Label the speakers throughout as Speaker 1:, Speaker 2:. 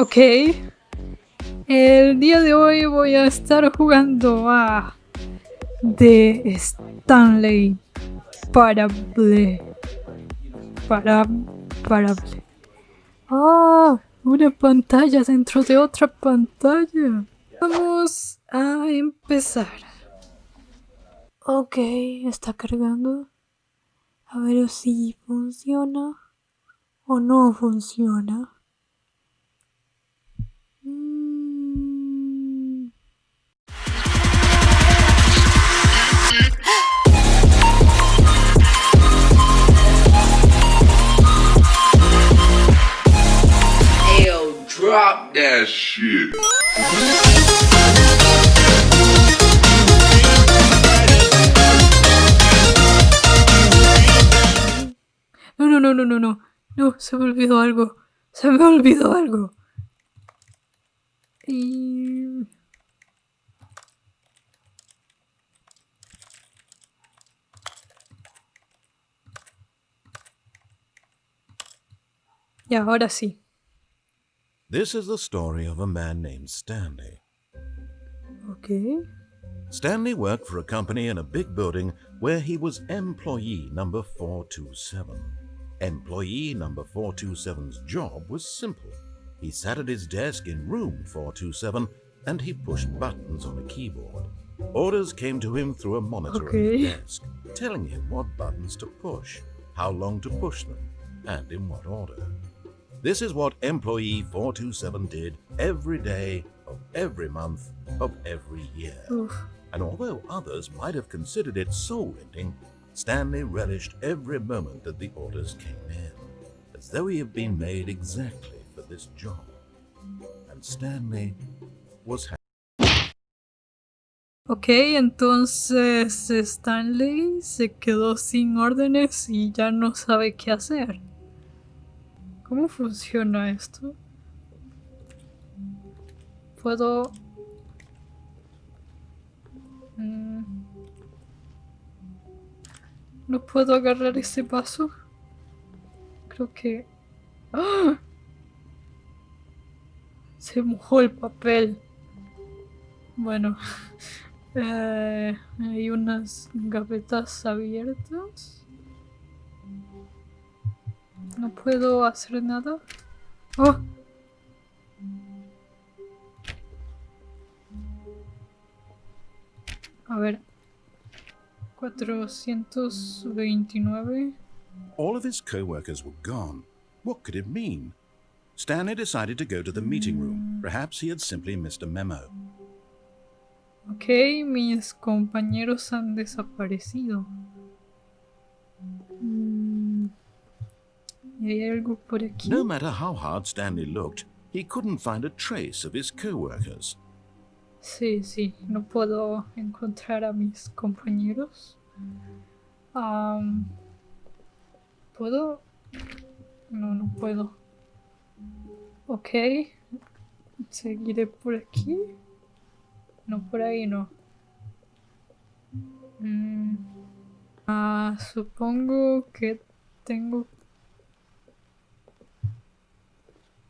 Speaker 1: Ok, el día de hoy voy a estar jugando a de Stanley parable. Parable. Una pantalla dentro de otra pantalla. Vamos a empezar. Ok, está cargando. A ver si funciona o no funciona.
Speaker 2: Drop that shit. No, se me olvidó algo. Y... y ahora sí.
Speaker 3: This is the story of a man named Stanley.
Speaker 1: Okay.
Speaker 3: Stanley worked for a company in a big building where he was employee number 427. Employee number 427's job was simple. He sat at his desk in room 427 and he pushed buttons on a keyboard. Orders came to him through a monitor on his desk, telling him what buttons to push, how long to push them, and in what order. This is what employee 427 did every day of every month of every year.
Speaker 1: Oof.
Speaker 3: And although others might have considered it soul-rending, Stanley relished every moment that the orders came in, as though he had been made exactly for this job. And Stanley was happy.
Speaker 1: Ok, entonces Stanley se quedó sin órdenes y ya no sabe qué hacer. ¿Cómo funciona esto? Puedo... no puedo agarrar ese vaso. Creo que... ¡ah! Se mojó el papel. Bueno, hay unas gavetas abiertas. No puedo hacer nada. ¡Oh! A ver. 429.
Speaker 3: All of his co-workers were gone. What could it mean? Stanley decided to go to the meeting room. Perhaps he had simply missed a memo.
Speaker 1: Ok, mis compañeros han desaparecido. ¿Y hay algo por aquí?
Speaker 3: No matter how hard Stanley looked, he couldn't find a trace of his co-workers.
Speaker 1: Sí, no puedo encontrar a mis compañeros. ¿Puedo? No puedo. Ok. Seguiré por aquí. No, por ahí no. Supongo que tengo...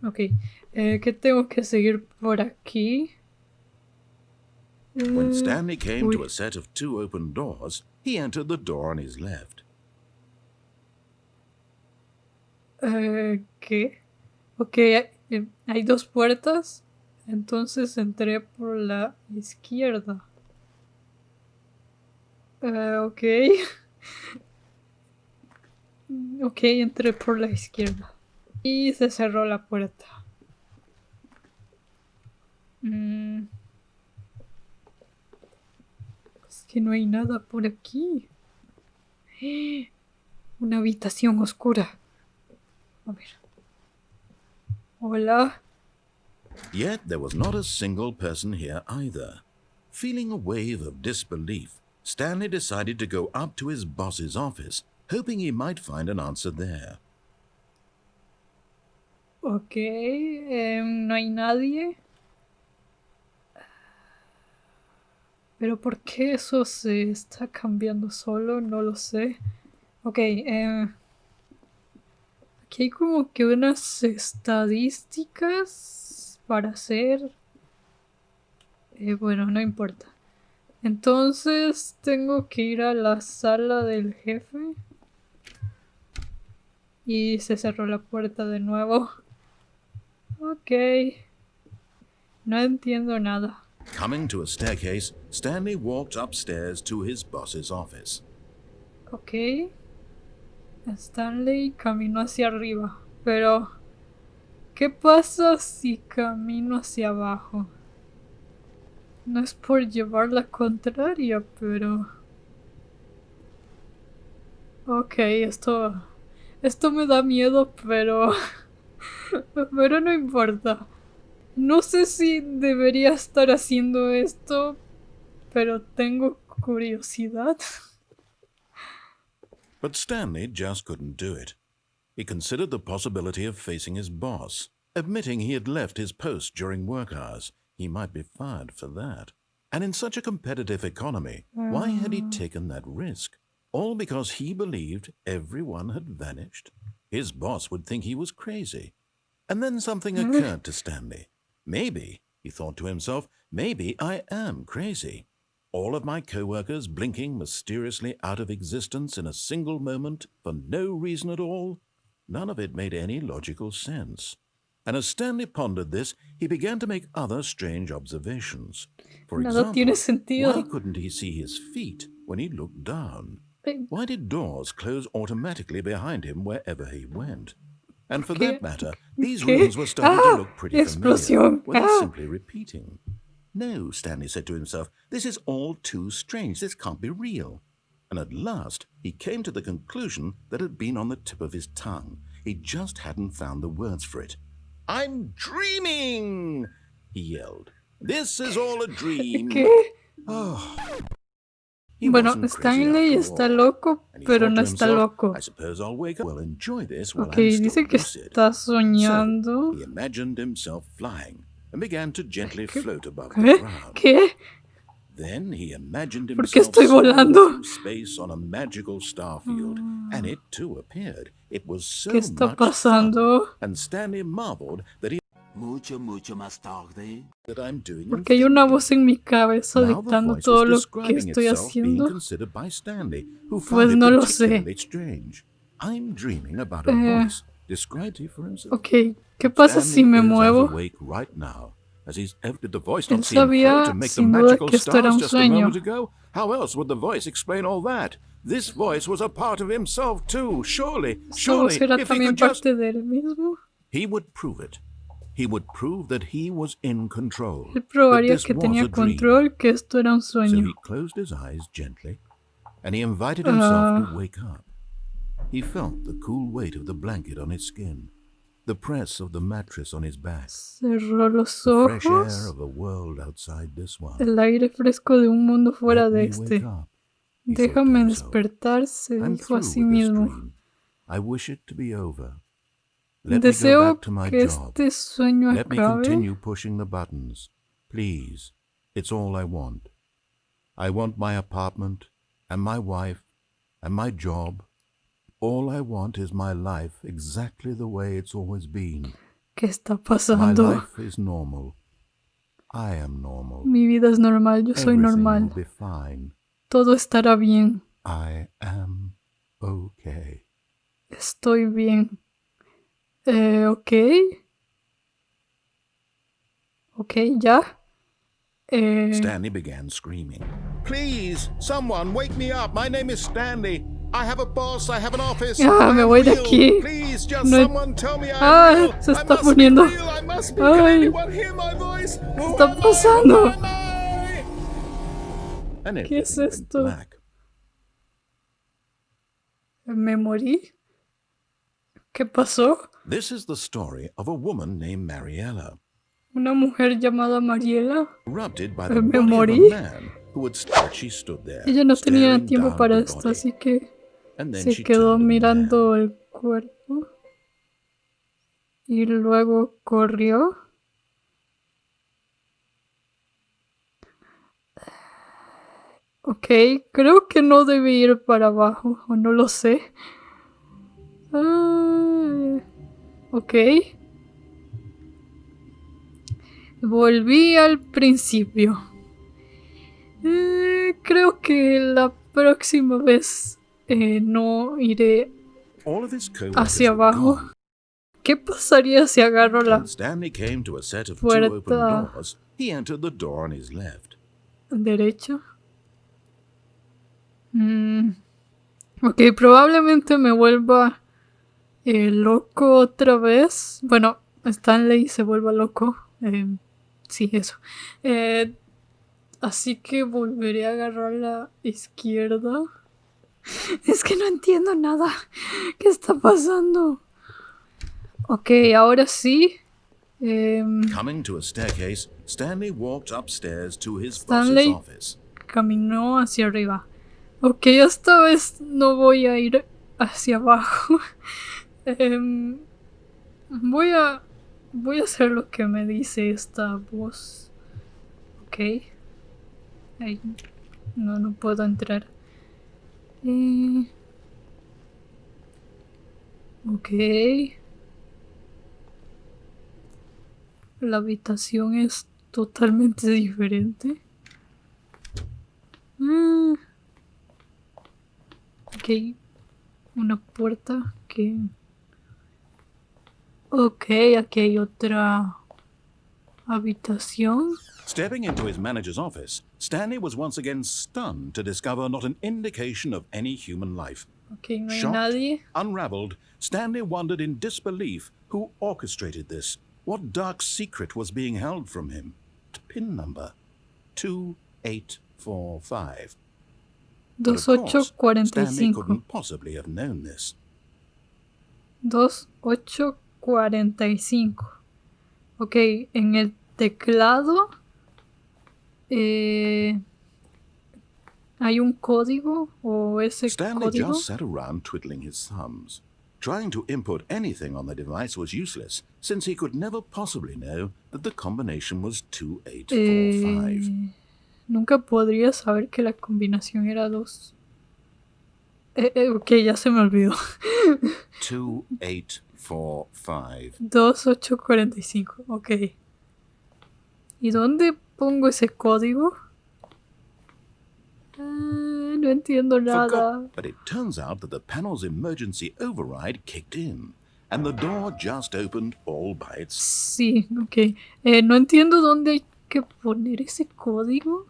Speaker 1: ok. Que tengo que seguir por aquí.
Speaker 3: When Stanley came to a set of 2 open doors, he entered the door on his left.
Speaker 1: ¿Qué? Ok, hay 2 puertas. Entonces entré por la izquierda. Ok. Ok, entré por la izquierda. Y se cerró la puerta. Es que no hay nada por aquí. Una habitación oscura. A ver. Hola.
Speaker 3: Yet there was not a single person here either. Feeling a wave of disbelief, Stanley decided to go up to his boss's office, hoping he might find an answer there.
Speaker 1: Ok, no hay nadie. Pero ¿por qué eso se está cambiando solo? No lo sé. Ok, aquí hay como que unas estadísticas. para hacer. Bueno, no importa. Entonces tengo que ir a la sala del jefe. Y se cerró la puerta de nuevo. Ok. No entiendo nada.
Speaker 3: Coming to a staircase, Stanley walked upstairs to his boss's office.
Speaker 1: Ok. Stanley caminó hacia arriba. Pero, ¿qué pasa si camino hacia abajo? No es por llevar la contraria, pero... Ok, esto me da miedo, pero... pero no importa. No sé si debería estar haciendo esto, pero tengo curiosidad.
Speaker 3: But Stanley just couldn't do it. He considered the possibility of facing his boss, admitting he had left his post during work hours. He might be fired for that. And in such a competitive economy, why had he taken that risk? All because he believed everyone had vanished? His boss would think he was crazy. And then something occurred to Stanley. Maybe, he thought to himself, maybe I am crazy. All of my co-workers blinking mysteriously out of existence in a single moment for no reason at all? None of it made any logical sense. And as Stanley pondered this, he began to make other strange observations. For
Speaker 1: Nada tiene
Speaker 3: example,
Speaker 1: sentido.
Speaker 3: why couldn't he see his feet when he looked down? Why did doors close automatically behind him wherever he went? And for that matter, these rooms were starting to look pretty familiar. Were they simply repeating? No, Stanley said to himself, this is all too strange. This can't be real. And at last, he came to the conclusion that had been on the tip of his tongue. He just hadn't found the words for it. I'm dreaming, he yelled. This is all a dream.
Speaker 1: ¿Qué?
Speaker 3: Oh.
Speaker 1: Bueno, Stanley está loco, pero no está loco. Ok, dice que está soñando.
Speaker 3: He imagined himself flying and began to gently float above the ground.
Speaker 1: ¿Qué?
Speaker 3: Then he imagined
Speaker 1: ¿Por qué
Speaker 3: himself
Speaker 1: estoy volando?
Speaker 3: through space on a magical star field, and it too appeared. It was so
Speaker 1: ¿Qué está
Speaker 3: much
Speaker 1: pasando?
Speaker 3: fun, and Stanley marveled that
Speaker 4: Mucho más tarde.
Speaker 3: that I'm doing.
Speaker 1: Porque hay una voz en mi cabeza
Speaker 3: Now the
Speaker 1: dictando
Speaker 3: voice
Speaker 1: todo
Speaker 3: was
Speaker 1: lo que
Speaker 3: describing
Speaker 1: estoy
Speaker 3: itself being
Speaker 1: haciendo.
Speaker 3: considered by Stanley, who
Speaker 1: Pues
Speaker 3: found it
Speaker 1: no lo sé.
Speaker 3: particularly strange. I'm dreaming about a voice described he for himself.
Speaker 1: Ok, ¿qué pasa si me
Speaker 3: Stanley is as
Speaker 1: muevo?
Speaker 3: awake right now as he's ever. Did the voice
Speaker 1: Él
Speaker 3: not see him
Speaker 1: sabía
Speaker 3: float and make the
Speaker 1: sin duda
Speaker 3: magical
Speaker 1: que esto era
Speaker 3: stars
Speaker 1: un
Speaker 3: just a
Speaker 1: sueño.
Speaker 3: moment ago? How else would the voice explain all that? This voice was a part of himself too. Surely,
Speaker 1: ¿Esta voz era
Speaker 3: if he
Speaker 1: también
Speaker 3: could just...
Speaker 1: parte de él mismo?
Speaker 3: He would prove it. He would prove that he was in control.
Speaker 1: Él probaría
Speaker 3: that this
Speaker 1: que
Speaker 3: was
Speaker 1: tenía
Speaker 3: a dream.
Speaker 1: control, que esto era un
Speaker 3: So
Speaker 1: sueño.
Speaker 3: he closed his eyes gently, and he invited himself to wake up. He felt the cool weight of the blanket on his skin, the press of the mattress on his back,
Speaker 1: Cerró los
Speaker 3: the fresh air
Speaker 1: ojos.
Speaker 3: of a world outside this one.
Speaker 1: El aire fresco de un mundo fuera
Speaker 3: Let
Speaker 1: de
Speaker 3: me
Speaker 1: este.
Speaker 3: wake up, he thought to
Speaker 1: Déjame
Speaker 3: himself.
Speaker 1: despertar, se
Speaker 3: I'm
Speaker 1: dijo a
Speaker 3: through
Speaker 1: sí
Speaker 3: with this
Speaker 1: mismo.
Speaker 3: dream. I wish it to be over. Let me go
Speaker 1: Deseo
Speaker 3: back to my
Speaker 1: que
Speaker 3: job.
Speaker 1: este sueño
Speaker 3: Let me
Speaker 1: acabe.
Speaker 3: continue pushing the buttons. Please. It's all I want. I want my apartment, and my wife, and my job. All I want is my life exactly the way it's always been.
Speaker 1: ¿Qué está
Speaker 3: My
Speaker 1: pasando?
Speaker 3: life is normal. I am normal.
Speaker 1: Mi vida es normal, yo soy
Speaker 3: Everything
Speaker 1: normal.
Speaker 3: will be fine.
Speaker 1: Todo estará bien.
Speaker 3: I am okay.
Speaker 1: Estoy bien. Ok. Ok, ya.
Speaker 3: Stanley began screaming. Please, someone wake me up. My name is Stanley. I have a boss. I have an office.
Speaker 1: Ah, me voy de aquí.
Speaker 3: Please, just
Speaker 1: No-
Speaker 3: someone tell me I'm real.
Speaker 1: Se
Speaker 3: I
Speaker 1: está
Speaker 3: must be
Speaker 1: poniendo.
Speaker 3: real. I must be.
Speaker 1: Ay.
Speaker 3: Can anyone hear my voice?
Speaker 1: ¿Qué está pasando?
Speaker 3: And
Speaker 1: ¿Qué es
Speaker 3: everything went
Speaker 1: esto?
Speaker 3: black.
Speaker 1: ¿Me morí? ¿Qué pasó?
Speaker 3: This is the story of a woman named Mariella,
Speaker 1: Una mujer llamada Mariela.
Speaker 3: corrupted by the
Speaker 1: Me
Speaker 3: body
Speaker 1: morí.
Speaker 3: of a man who had she stood there.
Speaker 1: Ella no tenía
Speaker 3: staring
Speaker 1: tiempo
Speaker 3: down
Speaker 1: para
Speaker 3: the
Speaker 1: esto,
Speaker 3: body.
Speaker 1: así que
Speaker 3: And then
Speaker 1: se
Speaker 3: she
Speaker 1: quedó
Speaker 3: turned and
Speaker 1: mirando
Speaker 3: ran.
Speaker 1: el cuerpo. Y luego corrió. Ok, creo que no debe ir para abajo, o no lo sé. Ok. Volví al principio. Creo que la próxima vez no iré
Speaker 3: All of his co-workers
Speaker 1: hacia
Speaker 3: were
Speaker 1: abajo.
Speaker 3: gone.
Speaker 1: ¿Qué pasaría si agarro la
Speaker 3: When Stanley came to a set of two
Speaker 1: puerta
Speaker 3: open doors, he entered the door on his left.
Speaker 1: derecha? Ok, probablemente me vuelva loco otra vez. Bueno, Stanley se vuelva loco. Sí, eso. Así que volveré a agarrar la izquierda. Es que no entiendo nada. ¿Qué está pasando? Ok, ahora sí.
Speaker 3: Coming to a staircase, Stanley walked upstairs to his
Speaker 1: Stanley
Speaker 3: boss's office.
Speaker 1: caminó hacia arriba. Ok, esta vez no voy a ir hacia abajo. Voy a hacer lo que me dice esta voz. Ok. Ay, no puedo entrar. Ok. La habitación es totalmente diferente. Ok. Una puerta que... Ok, aquí hay otra habitación.
Speaker 3: Stepping into his manager's office, Stanley was once again stunned to discover not an indication of any human life.
Speaker 1: Ok, no hay
Speaker 3: Shocked,
Speaker 1: nadie.
Speaker 3: unraveled, Stanley wondered in disbelief who orchestrated this. What dark secret was being held from him? PIN number 2845. But of course, Stanley
Speaker 1: 2845.
Speaker 3: couldn't possibly have known this.
Speaker 1: 2845. Ok, en el teclado hay un código o ese
Speaker 3: Stanley
Speaker 1: código.
Speaker 3: just sat around twiddling his thumbs. Trying to input anything on the device was useless, since he could never possibly know that the combination was 2845.
Speaker 1: Nunca podría saber que la combinación era 2. Ok, ya se me olvidó.
Speaker 3: 2845.
Speaker 1: 2845, ok. ¿Y dónde pongo ese código? No entiendo nada.
Speaker 3: Forgot, but it turns out that the panel's emergency override kicked in, and the door just opened all by itself.
Speaker 1: Sí, ok. No entiendo dónde hay que poner ese código.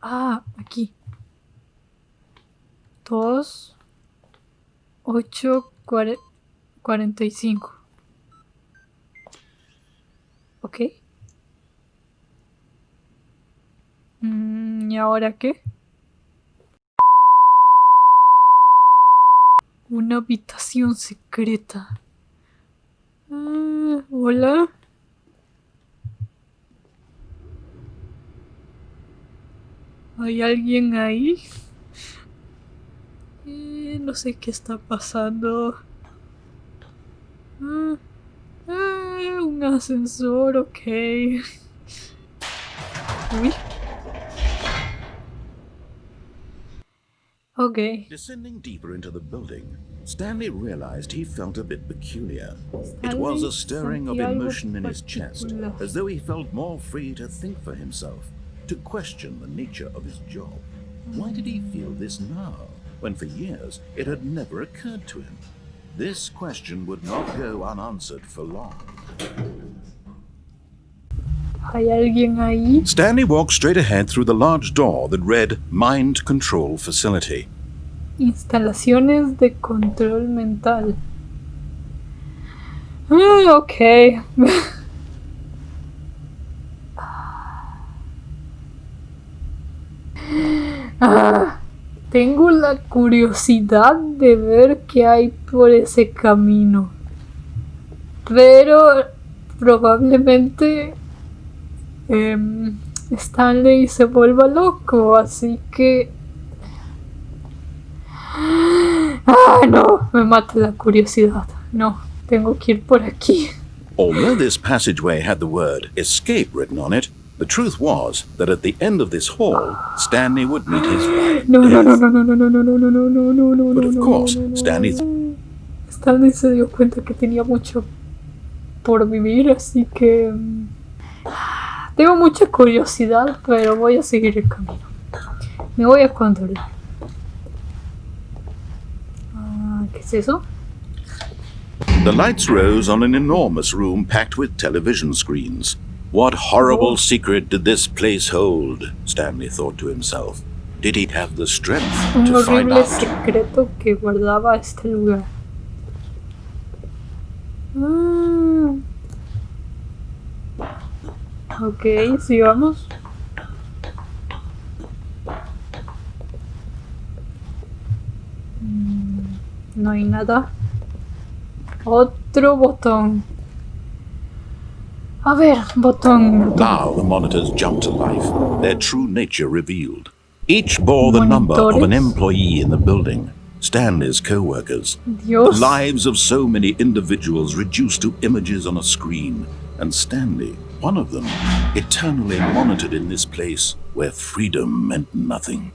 Speaker 1: Aquí. 2845. Ok. ¿Y ahora qué? Una habitación secreta. Hola. ¿Hay alguien ahí? No sé qué está pasando. Un ascensor, ok. Uy. Okay.
Speaker 3: Descending deeper into the building, Stanley realized he felt a bit peculiar. It was a stirring of emotion in his chest, as though he felt more free to think for himself, to question the nature of his job. Why did he feel this now, when for years it had never occurred to him? This question would not go unanswered for long.
Speaker 1: ¿Hay alguien ahí?
Speaker 3: Stanley walked straight ahead through the large door that read Mind Control Facility.
Speaker 1: Instalaciones de control mental. Ok. Tengo la curiosidad de ver qué hay por ese camino. Pero probablemente Stanley se vuelva loco, así que... no, me mata la curiosidad. No, tengo que ir por aquí.
Speaker 3: Although this passageway had the word escape written on it, the truth was that at the end of this hall, Stanley would meet his wife.
Speaker 1: No.
Speaker 3: But of course, Stanley
Speaker 1: se dio cuenta que tenía mucho por vivir, así que Tengo mucha curiosidad, pero voy a seguir el camino. Me voy a controlar. ¿Qué es eso?
Speaker 3: The lights rose on an enormous room packed with television screens. What horrible secret did this place hold? Stanley thought to himself. Did he have the strength
Speaker 1: Un
Speaker 3: to find
Speaker 1: horrible
Speaker 3: out?
Speaker 1: secreto que guardaba este lugar. Ok, sigamos. No hay nada. Otro botón. A ver, botón.
Speaker 3: Now the monitors jumped to life, their true nature revealed. Each bore the number of an employee in the building, Stanley's co-workers. The
Speaker 1: Dios.
Speaker 3: lives of so many individuals reduced to images on a screen, and Stanley, one of them, eternally monitored in this place where freedom meant nothing.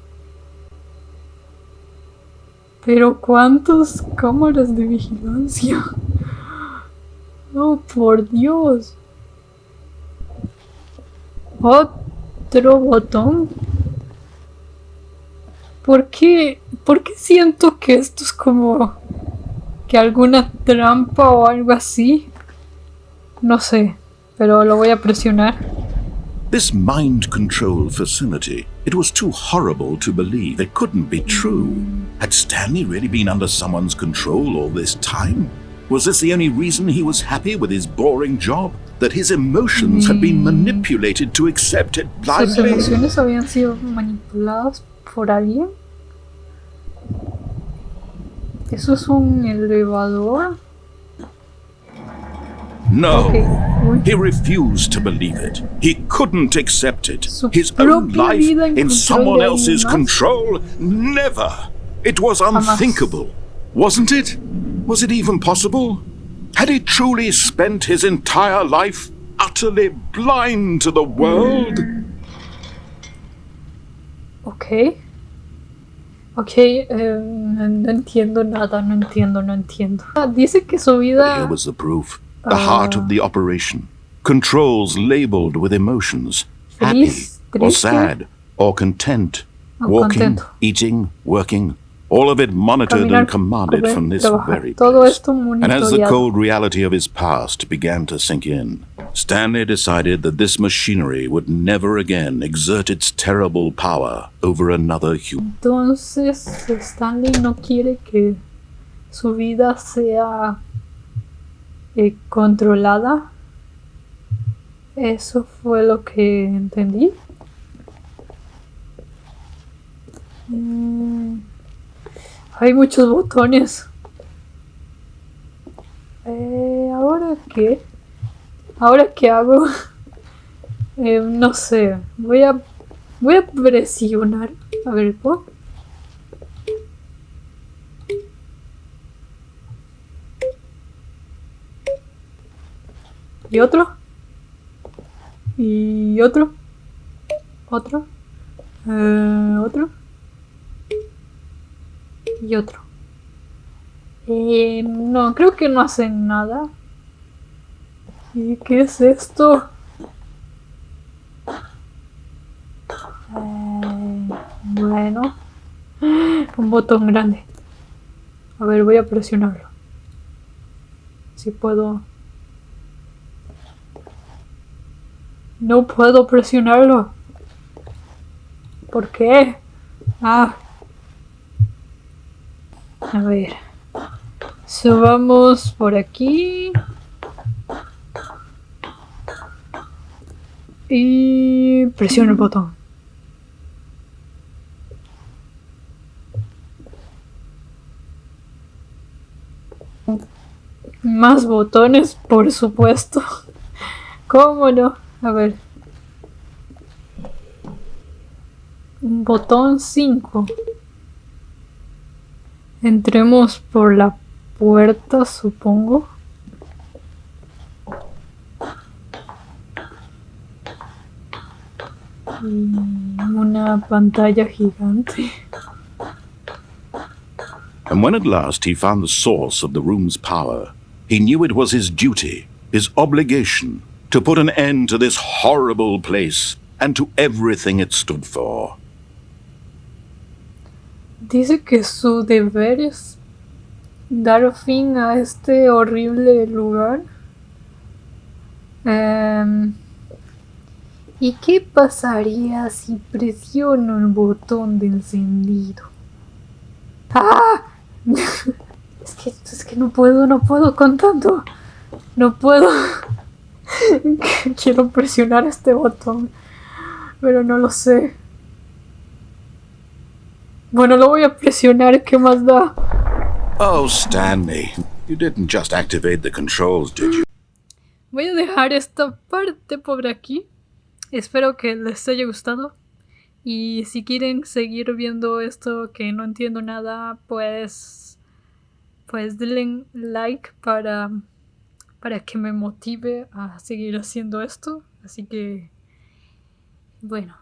Speaker 1: Pero ¿cuántas cámaras de vigilancia? Oh, por Dios. Otro botón. ¿Por qué siento que esto es como que alguna trampa o algo así? No sé, pero lo voy a presionar.
Speaker 3: This mind control facility, it was too horrible to believe. It couldn't be true. Had Stanley really been under someone's control all this time? Was this the only reason he was happy with his boring job? That his emotions had been manipulated to accept it
Speaker 1: ¿Sus
Speaker 3: blindly?
Speaker 1: emociones habían sido manipuladas por alguien? ¿Eso es un elevador?
Speaker 3: No.
Speaker 1: Okay.
Speaker 3: He refused to believe it. He couldn't accept it.
Speaker 1: Su
Speaker 3: His own
Speaker 1: propia
Speaker 3: life
Speaker 1: vida en
Speaker 3: in
Speaker 1: control
Speaker 3: someone
Speaker 1: de
Speaker 3: else's
Speaker 1: alguien más.
Speaker 3: control? Never. It was unthinkable. Wasn't it? Was it even possible? Had he truly spent his entire life utterly blind to the world?
Speaker 1: Ok, no entiendo nada, no entiendo. Dice que su
Speaker 3: Here
Speaker 1: vida...
Speaker 3: was the proof. The heart of the operation. Controls labeled with emotions. Happy
Speaker 1: Feliz,
Speaker 3: or
Speaker 1: triste,
Speaker 3: sad or content.
Speaker 1: o
Speaker 3: Walking,
Speaker 1: contento.
Speaker 3: eating, working. All of it monitored
Speaker 1: Caminar,
Speaker 3: and commanded
Speaker 1: comer,
Speaker 3: from this
Speaker 1: trabajar.
Speaker 3: very
Speaker 1: Todo
Speaker 3: place.
Speaker 1: esto
Speaker 3: And as the
Speaker 1: monitoreado.
Speaker 3: cold reality of his past began to sink in, Stanley decided that this machinery would never again exert its terrible power over another human.
Speaker 1: Entonces Stanley no quiere que su vida sea controlada. Eso fue lo que entendí. Hay muchos botones. ¿Ahora qué? ¿Ahora qué hago? No sé. Voy a presionar. A ver, ¿puedo? ¿Y otro? ¿Y otro? ¿Otro? ¿Otro? Y otro. No, creo que no hacen nada. ¿Y qué es esto? Bueno. Un botón grande. A ver, voy a presionarlo. Si puedo. No puedo presionarlo. ¿Por qué? A ver. Subamos por aquí. Y presiono el botón. Más botones, por supuesto. ¿Cómo no? A ver. Botón 5. Entremos por la puerta, supongo. Y una pantalla gigante.
Speaker 3: And when at last he found the source of the room's power, he knew it was his duty, his obligation, to put an end to this horrible place and to everything it stood for.
Speaker 1: Dice que su deber es dar fin a este horrible lugar. ¿Y qué pasaría si presiono el botón de encendido? ¡Ah! Es que no puedo con tanto. No puedo. Quiero presionar este botón, pero no lo sé. Bueno, lo voy a presionar, ¿qué más da?
Speaker 3: Oh, Stanley, you didn't just activate the controls, did you?
Speaker 1: Voy a dejar esta parte por aquí. Espero que les haya gustado. Y si quieren seguir viendo esto que no entiendo nada, pues denle like para que me motive a seguir haciendo esto. Así que, bueno,